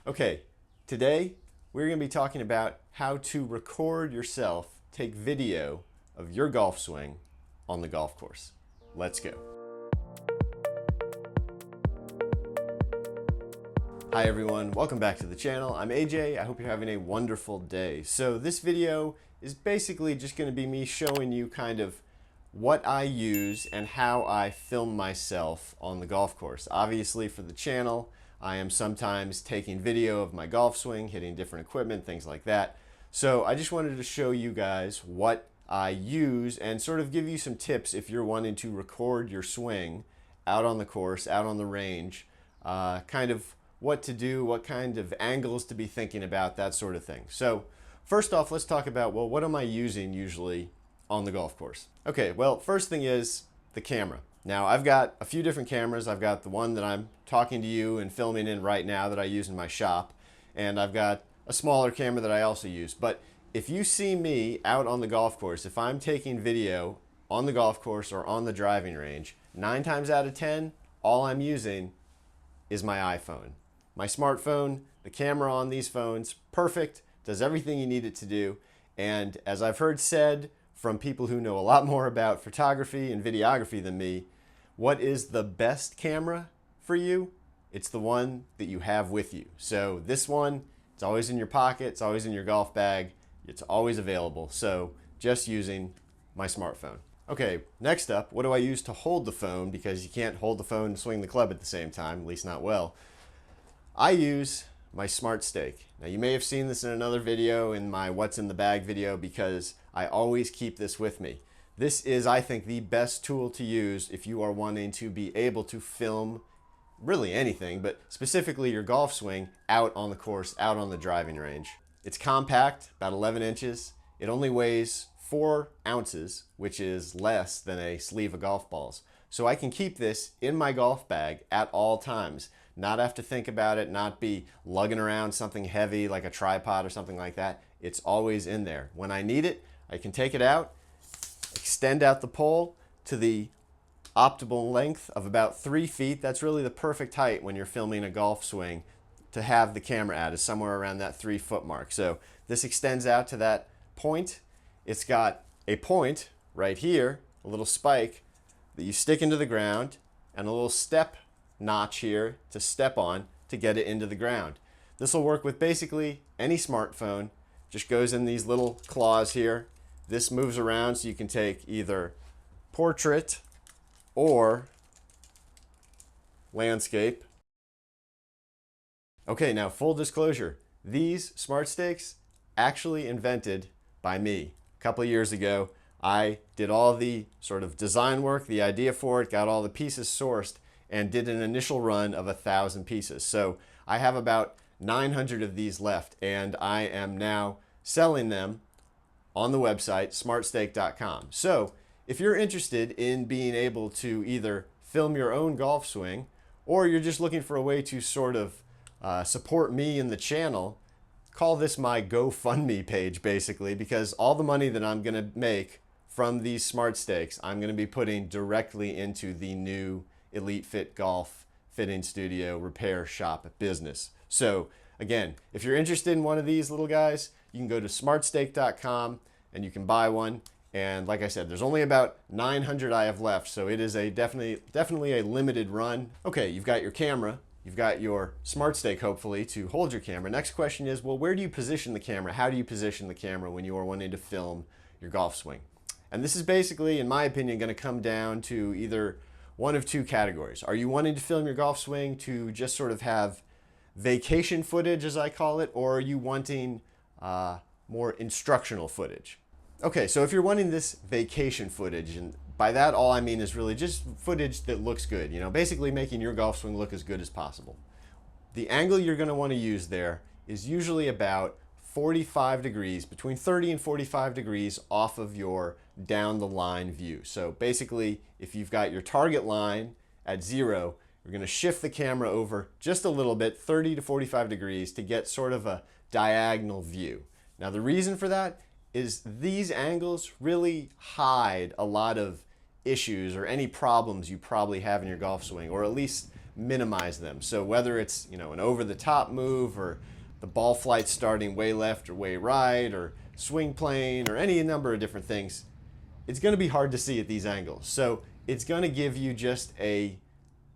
Okay, today we're going to be talking about how to record yourself, take video of your golf swing on the golf course. Let's go. Hi everyone, welcome back to the channel. I'm AJ. I hope you're having a wonderful day. So this video is basically just going to be me showing you kind of what I use and how I film myself on the golf course. Obviously for the channel, I am sometimes taking video of my golf swing, hitting different equipment, things like that. So I just wanted to show you guys what I use and sort of give you some tips if you're wanting to record your swing out on the course, out on the range, kind of what to do, what kind of angles to be thinking about, that sort of thing. So first off, let's talk about, well, what am I using usually on the golf course? Okay, well, first thing is the camera. Now I've got a few different cameras. I've got the one that I'm talking to you and filming in right now that I use in my shop, and I've got a smaller camera that I also use. But if you see me out on the golf course, if I'm taking video on the golf course or on the driving range, 9 times out of 10, all I'm using is my iPhone. My smartphone, the camera on these phones, perfect, does everything you need it to do. And as I've heard said from people who know a lot more about photography and videography than me, what is the best camera for you? It's the one that you have with you. So this one, it's always in your pocket, it's always in your golf bag, it's always available. So just using my smartphone. Okay, next up, what do I use to hold the phone? Because you can't hold the phone and swing the club at the same time, at least not well. I use my Smartstake. Now you may have seen this in another video, in my What's in the Bag video, because I always keep this with me. This is, I think, the best tool to use if you are wanting to be able to film really anything, but specifically your golf swing out on the course, out on the driving range. It's compact, about 11 inches. It only weighs 4 ounces, which is less than a sleeve of golf balls. So I can keep this in my golf bag at all times, not have to think about it, not be lugging around something heavy like a tripod or something like that. It's always in there. When I need it, I can take it out, extend out the pole to the optimal length of about 3 feet. That's really the perfect height when you're filming a golf swing to have the camera at, is somewhere around that 3-foot mark. So this extends out to that point. It's got a point right here, a little spike that you stick into the ground, and a little step notch here to step on to get it into the ground. This will work with basically any smartphone. Just goes in these little claws here. This moves around so you can take either portrait or landscape. Okay, now full disclosure, these Smartstakes actually invented by me. A couple of years ago, I did all the sort of design work, the idea for it, got all the pieces sourced, and did an initial run of 1,000 pieces. So I have about 900 of these left, and I am now selling them on the website smartstake.com. So if you're interested in being able to either film your own golf swing, or you're just looking for a way to sort of support me and the channel, call this my GoFundMe page basically, because all the money that I'm gonna make from these Smartstakes, I'm gonna be putting directly into the new Elite Fit Golf fitting studio repair shop business. So again, if you're interested in one of these little guys, you can go to smartstake.com and you can buy one. And like I said, there's only about 900 I have left, so it is a definitely a limited run. Okay, you've got your camera, you've got your Smartstake hopefully to hold your camera. Next question is, well, where do you position the camera? How do you position the camera when you are wanting to film your golf swing? And this is basically, in my opinion, going to come down to either one of 2 categories. Are you wanting to film your golf swing to just sort of have vacation footage, as I call it, or are you wanting more instructional footage? Okay, so if you're wanting this vacation footage, and by that all I mean is really just footage that looks good, you know, basically making your golf swing look as good as possible. The angle you're going to want to use there is usually about 45 degrees, between 30 and 45 degrees off of your down the line view. So basically, if you've got your target line at 0, you're going to shift the camera over just a little bit, 30 to 45 degrees, to get sort of a diagonal view. Now the reason for that is these angles really hide a lot of issues or any problems you probably have in your golf swing, or at least minimize them. So whether it's, an over-the-top move, or the ball flight starting way left or way right, or swing plane, or any number of different things, it's going to be hard to see at these angles. So it's going to give you just a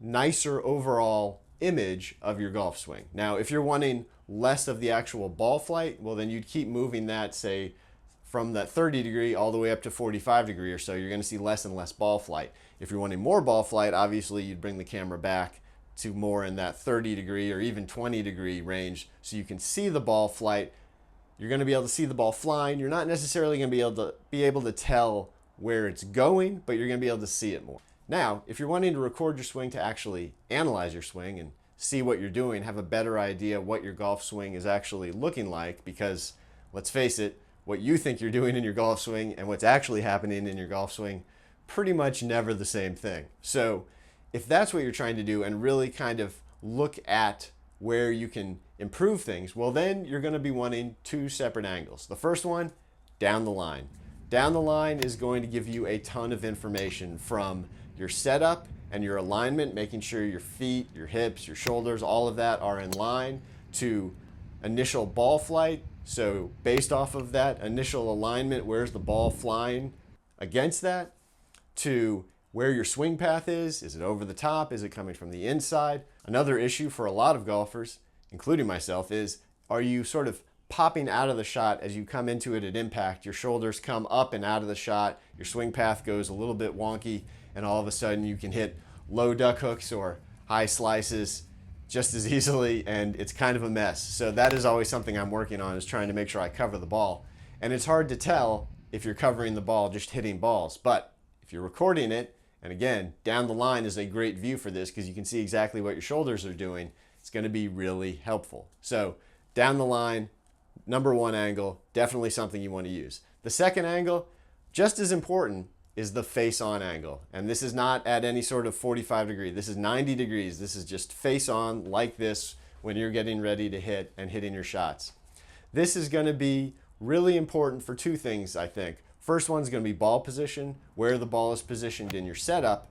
nicer overall image of your golf swing. Now, if you're wanting less of the actual ball flight, well, then you'd keep moving that, say, from that 30 degree all the way up to 45 degree or so. You're going to see less and less ball flight. If you're wanting more ball flight, obviously you'd bring the camera back to more in that 30 degree or even 20 degree range so you can see the ball flight. You're going to be able to see the ball flying. You're not necessarily going to be able to tell where it's going, but you're going to be able to see it more. Now, if you're wanting to record your swing to actually analyze your swing and see what you're doing, have a better idea what your golf swing is actually looking like, because let's face it, what you think you're doing in your golf swing and what's actually happening in your golf swing, pretty much never the same thing. So if that's what you're trying to do and really kind of look at where you can improve things, well, then you're going to be wanting two separate angles. The first one, down the line. Down the line is going to give you a ton of information from your setup and your alignment, making sure your feet, your hips, your shoulders, all of that are in line, to initial ball flight. So based off of that initial alignment, where's the ball flying against that, to where your swing path is. Is it over the top? Is it coming from the inside? Another issue for a lot of golfers, including myself, is are you sort of popping out of the shot as you come into it at impact? Your shoulders come up and out of the shot, your swing path goes a little bit wonky, and all of a sudden you can hit low duck hooks or high slices just as easily, and it's kind of a mess. So that is always something I'm working on, is trying to make sure I cover the ball. And it's hard to tell if you're covering the ball just hitting balls, but if you're recording it, and again, down the line is a great view for this because you can see exactly what your shoulders are doing, it's going to be really helpful. So down the line, number one angle, definitely something you want to use. The second angle, just as important, is the face-on angle. And this is not at any sort of 45 degree. This is 90 degrees. This is just face-on like this when you're getting ready to hit and hitting your shots. This is going to be really important for two things, I think. First one's going to be ball position, where the ball is positioned in your setup.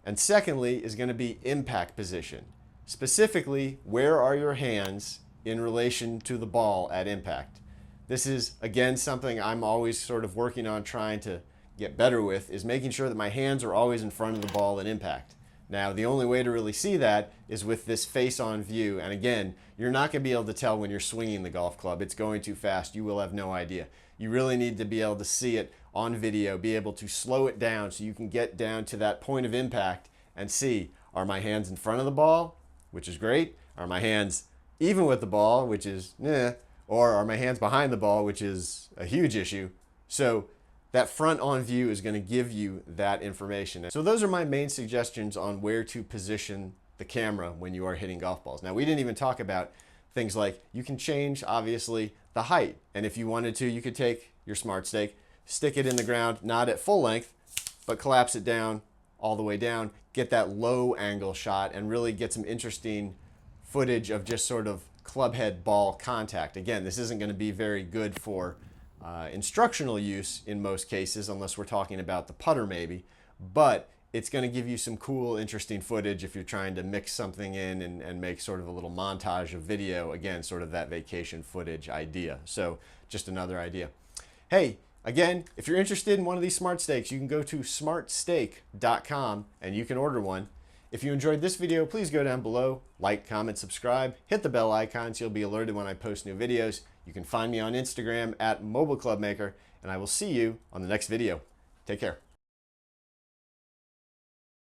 And secondly is going to be impact position. Specifically, where are your hands in relation to the ball at impact? This is, again, something I'm always sort of working on trying to get better with, is making sure that my hands are always in front of the ball at impact. Now, the only way to really see that is with this face-on view. And again, you're not going to be able to tell when you're swinging the golf club. It's going too fast. You will have no idea. You really need to be able to see it on video, be able to slow it down so you can get down to that point of impact and see, are my hands in front of the ball, which is great? Are my hands even with the ball, which is or are my hands behind the ball, which is a huge issue? So that front-on view is going to give you that information. So those are my main suggestions on where to position the camera when you are hitting golf balls. Now, we didn't even talk about things like you can change, obviously, the height. And if you wanted to, you could take your Smartstake, stick it in the ground, not at full length, but collapse it down, all the way down, get that low angle shot, and really get some interesting footage of just sort of club head ball contact. Again, this isn't going to be very good for instructional use in most cases, unless we're talking about the putter maybe, but it's going to give you some cool, interesting footage if you're trying to mix something in and make sort of a little montage of video. Again, sort of that vacation footage idea. So just another idea. Hey, again, if you're interested in one of these Smartstakes, you can go to smartstake.com and you can order one. If you enjoyed this video, please go down below, like, comment, subscribe, hit the bell icon so you'll be alerted when I post new videos. You can find me on Instagram at Mobile Club Maker, and I will see you on the next video. Take care.